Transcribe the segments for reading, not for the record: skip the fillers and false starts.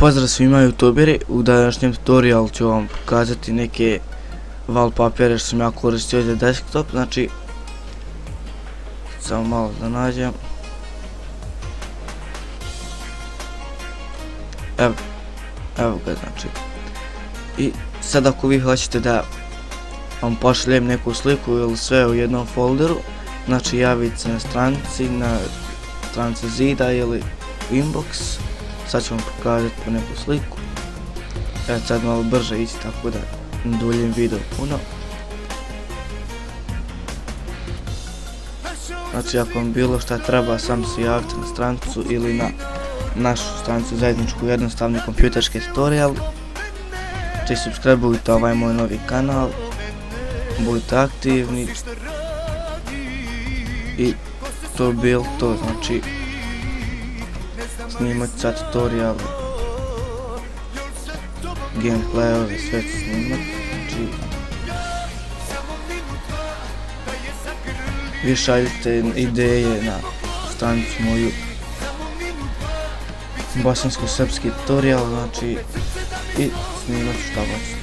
Pozdrav svima youtuberi, u današnjem tutorialu ću vam pokazati neke wallpapere što sam ja koristio za desktop, znači samo malo da nađem. Evo ga, znači. I sad ako vi hoćete da vam pošaljem neku sliku ili sve u jednom folderu, znači javite se na stranici zida ili u inbox. Sad ću vam pokazati po neku sliku. Evo sad malo brže ići, tako da ne duljim video puno. Znači ako vam bilo šta treba, samo se javite na stranicu ili na našu stranicu zajedničku jednostavni kompjuterski tutorial. Znači subscribeujte ovaj moj novi kanal, budite aktivni. I to bilo to, znači snimat sad tutorial, gameplayove, sve ću snimat, znači vi šaljite ideje na stranicu moju bosansko-srpski tutorial, znači i snimat ću šta hoćete.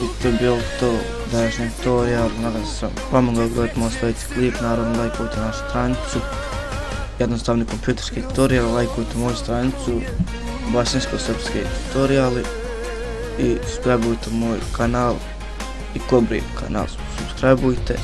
I to je bilo to današnji tutorial, nadam se sam pomogao gledati moj sljedeći klip, naravno lajkujte našu stranicu, jednostavni kompjuterski tutorial, lajkujte moju stranicu, bosansko-srpski tutoriali i subscribeujte moj kanal i Kobri kanal subscribeujte.